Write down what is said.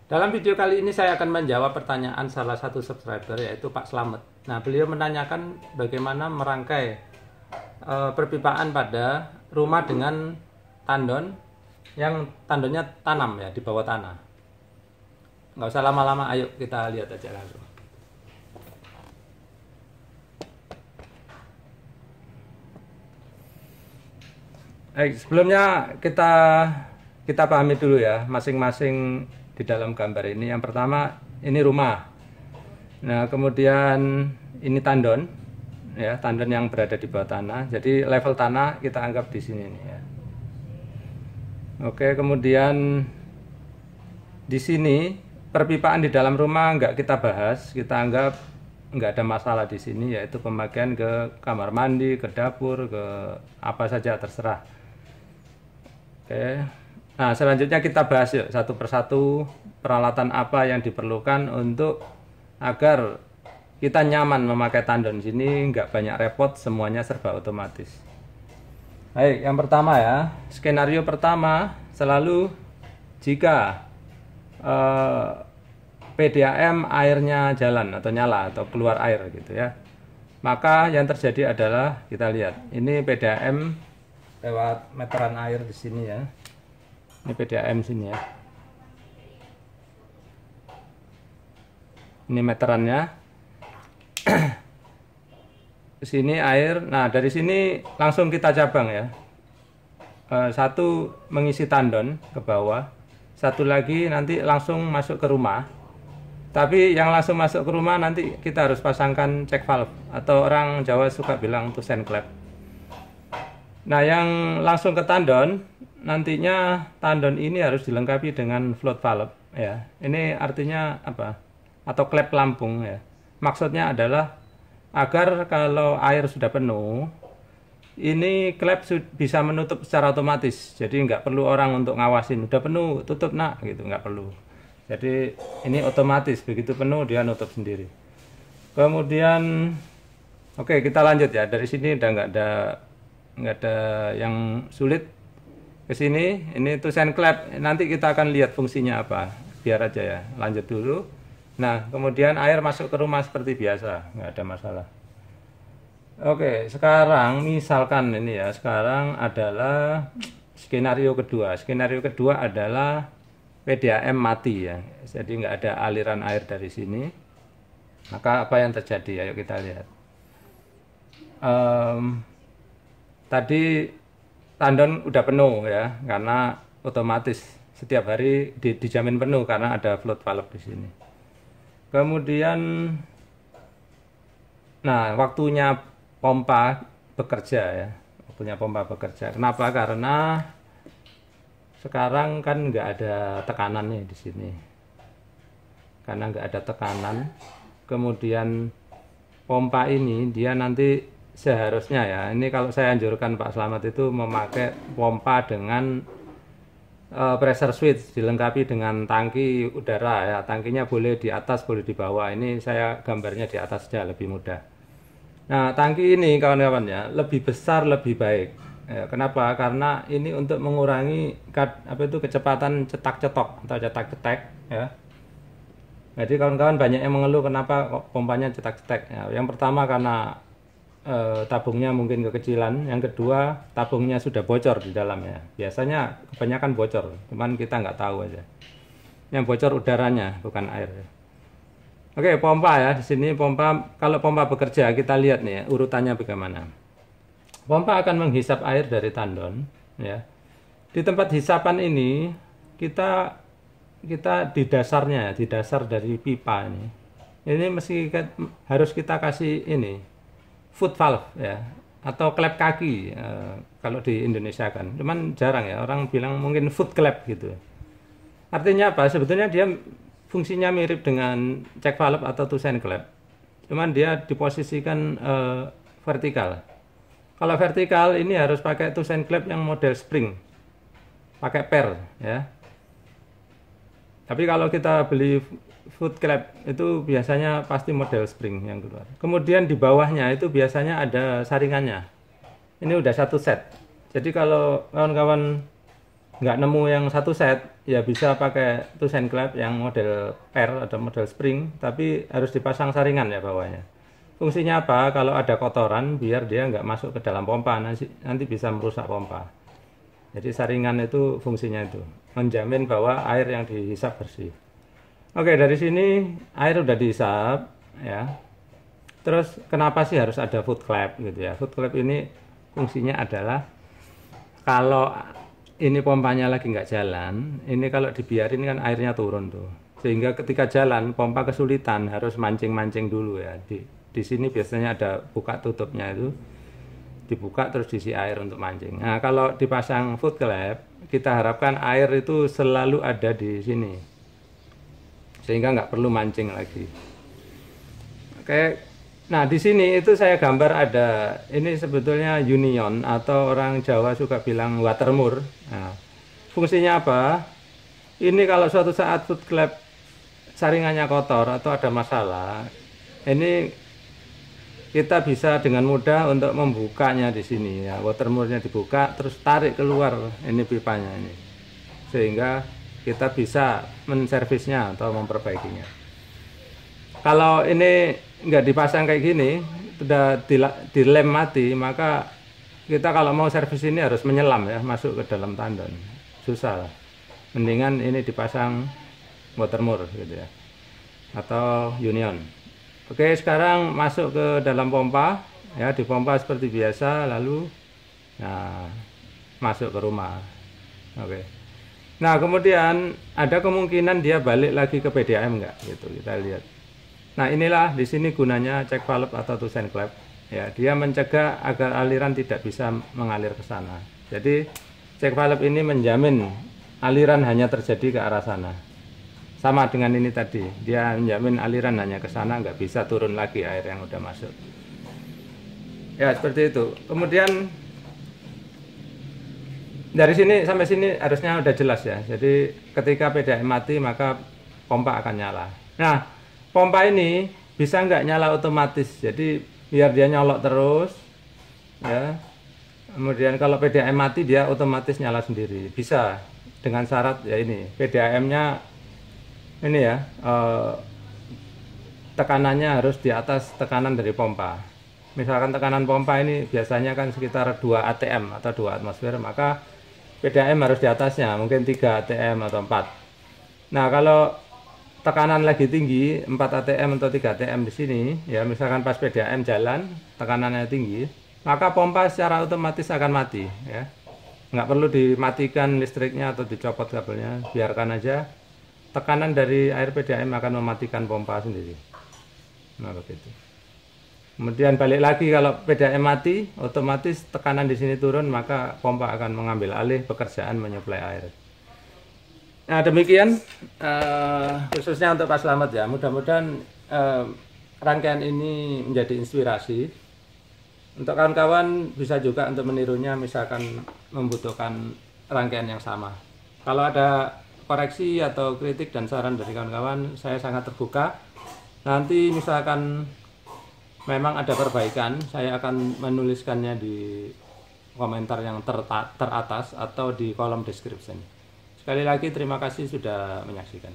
Dalam video kali ini saya akan menjawab pertanyaan salah satu subscriber, yaitu Pak Slamet. Nah, beliau menanyakan bagaimana merangkai perpipaan pada rumah dengan tandon yang tandonnya tanam ya, di bawah tanah. Nggak usah lama-lama, ayo kita lihat aja langsung. Sebelumnya kita pahami dulu ya masing-masing di dalam gambar ini. Yang pertama ini rumah. Nah, kemudian ini tandon ya, tandon yang berada di bawah tanah. Jadi level tanah kita anggap di sini nih ya. Oke, kemudian di sini perpipaan di dalam rumah nggak kita bahas, kita anggap nggak ada masalah di sini, yaitu pemakaian ke kamar mandi, ke dapur, ke apa saja terserah. Oke. Nah, selanjutnya kita bahas yuk satu persatu peralatan apa yang diperlukan untuk agar kita nyaman memakai tandon sini, nggak banyak repot, semuanya serba otomatis. Baik, yang pertama ya, skenario pertama selalu jika PDAM airnya jalan atau nyala atau keluar air gitu ya, maka yang terjadi adalah kita lihat ini PDAM lewat meteran air di sini ya. Ini PDAM sini ya. Ini meterannya. Sini air. Nah, dari sini langsung kita cabang ya. Satu mengisi tandon ke bawah. Satu lagi nanti langsung masuk ke rumah. Tapi yang langsung masuk ke rumah nanti kita harus pasangkan check valve, atau orang Jawa suka bilang tusen klep. Nah, yang langsung ke tandon, nantinya tandon ini harus dilengkapi dengan float valve ya. Ini artinya apa? Atau klep pelampung ya. Maksudnya adalah agar kalau air sudah penuh, ini klep bisa menutup secara otomatis. Jadi nggak perlu orang untuk ngawasin, udah penuh, tutup nak gitu, nggak perlu. Jadi ini otomatis, begitu penuh dia nutup sendiri. Kemudian oke, kita lanjut ya. Dari sini udah nggak ada yang sulit. Ke sini ini tusen klep, nanti kita akan lihat fungsinya apa, biar aja ya, lanjut dulu. Nah, kemudian air masuk ke rumah seperti biasa, nggak ada masalah. Oke, sekarang misalkan ini ya, sekarang adalah skenario kedua. Skenario kedua adalah PDAM mati ya, jadi nggak ada aliran air dari sini. Maka apa yang terjadi? Ayo kita lihat. Tadi tandon udah penuh ya, karena otomatis setiap hari dijamin penuh karena ada float valve di sini. Kemudian, nah waktunya pompa bekerja ya, waktunya pompa bekerja. Kenapa? Karena sekarang kan nggak ada tekanannya di sini, karena nggak ada tekanan. Kemudian pompa ini dia nanti seharusnya ya, ini kalau saya anjurkan Pak Slamet itu memakai pompa dengan pressure switch, dilengkapi dengan tangki udara ya. Tangkinya boleh di atas, boleh di bawah. Ini saya gambarnya di atas saja, lebih mudah. Nah, tangki ini kawan-kawan ya, lebih besar lebih baik ya. Kenapa? Karena ini untuk mengurangi kecepatan cetak-cetok atau cetak-cetek ya. Jadi kawan-kawan banyak yang mengeluh kenapa pompanya cetak-cetek ya. Yang pertama karena tabungnya mungkin kekecilan, yang kedua tabungnya sudah bocor di dalam ya. Biasanya kebanyakan bocor, cuman kita nggak tahu aja. Yang bocor udaranya, bukan air. Oke, pompa ya. Di sini pompa, kalau pompa bekerja kita lihat nih ya, urutannya bagaimana. Pompa akan menghisap air dari tandon ya. Di tempat hisapan ini kita di dasarnya, di dasar dari pipa ini. Ini harus kita kasih ini foot valve ya, atau klep kaki kalau di Indonesia kan, cuman jarang ya orang bilang, mungkin foot klep gitu. Artinya apa? Sebetulnya dia fungsinya mirip dengan check valve atau tusen klep, cuman dia diposisikan vertikal. Kalau vertikal ini harus pakai tusen klep yang model spring, pakai per ya. Tapi kalau kita beli foot klep itu biasanya pasti model spring yang keluar. Kemudian di bawahnya itu biasanya ada saringannya. Ini udah satu set. Jadi kalau kawan-kawan nggak nemu yang satu set, ya bisa pakai Tusen Club yang model pair atau model spring, tapi harus dipasang saringan ya bawahnya. Fungsinya apa? Kalau ada kotoran biar dia nggak masuk ke dalam pompa, nanti bisa merusak pompa. Jadi saringan itu fungsinya itu menjamin bahwa air yang dihisap bersih. Oke, dari sini air udah dihisap ya. Terus kenapa sih harus ada foot clamp gitu ya? Foot clamp ini fungsinya adalah kalau ini pompanya lagi nggak jalan, ini kalau dibiarin kan airnya turun tuh. Sehingga ketika jalan pompa kesulitan, harus mancing-mancing dulu ya. Di sini biasanya ada buka tutupnya itu, dibuka terus diisi air untuk mancing. Nah, kalau dipasang foot clamp, kita harapkan air itu selalu ada di sini. Sehingga nggak perlu mancing lagi. Oke. Nah, di sini itu saya gambar ada, ini sebetulnya union atau orang Jawa suka bilang watermur. Nah, fungsinya apa? Ini kalau suatu saat foot clamp saringannya kotor atau ada masalah, ini kita bisa dengan mudah untuk membukanya di sini ya. Watermurnya dibuka, terus tarik keluar ini pipanya ini, sehingga kita bisa menservisnya atau memperbaikinya. Kalau ini nggak dipasang kayak gini, sudah dilem mati, maka kita kalau mau servis ini harus menyelam ya, masuk ke dalam tandon, susah lah. Mendingan ini dipasang watermur gitu ya, atau union. Oke, sekarang masuk ke dalam pompa ya, dipompa seperti biasa, lalu nah masuk ke rumah. Oke, nah kemudian ada kemungkinan dia balik lagi ke PDAM nggak gitu, kita lihat. Nah, inilah di sini gunanya check valve atau Tusen Club ya, dia mencegah agar aliran tidak bisa mengalir ke sana. Jadi check valve ini menjamin aliran hanya terjadi ke arah sana. Sama dengan ini tadi, dia menjamin aliran hanya ke sana, nggak bisa turun lagi air yang udah masuk. Ya, seperti itu. Kemudian dari sini sampai sini harusnya udah jelas ya. Jadi ketika PDAM mati maka pompa akan nyala. Nah, pompa ini bisa nggak nyala otomatis, jadi biar dia nyolok terus ya. Kemudian kalau PDAM mati dia otomatis nyala sendiri, bisa dengan syarat ya ini PDAM-nya ini ya, tekanannya harus di atas tekanan dari pompa. Misalkan tekanan pompa ini biasanya kan sekitar 2 atm atau 2 atmosfer, maka PDAM harus di atasnya, mungkin 3 atm atau 4. Nah, kalau tekanan lagi tinggi 4 atm atau 3 atm di sini ya, misalkan pas PDAM jalan tekanannya tinggi, maka pompa secara otomatis akan mati ya. Nggak perlu dimatikan listriknya atau dicopot kabelnya, biarkan aja tekanan dari air PDAM akan mematikan pompa sendiri. Nah, begitu. Kemudian balik lagi, kalau PDAM mati otomatis tekanan di sini turun, maka pompa akan mengambil alih pekerjaan menyuplai air. Nah, demikian khususnya untuk Pak Slamet ya. Mudah-mudahan rangkaian ini menjadi inspirasi untuk kawan-kawan, bisa juga untuk menirunya, misalkan membutuhkan rangkaian yang sama. Kalau ada koreksi atau kritik dan saran dari kawan-kawan, saya sangat terbuka. Nanti misalkan memang ada perbaikan, saya akan menuliskannya di komentar yang teratas atau di kolom description. Sekali lagi terima kasih sudah menyaksikan.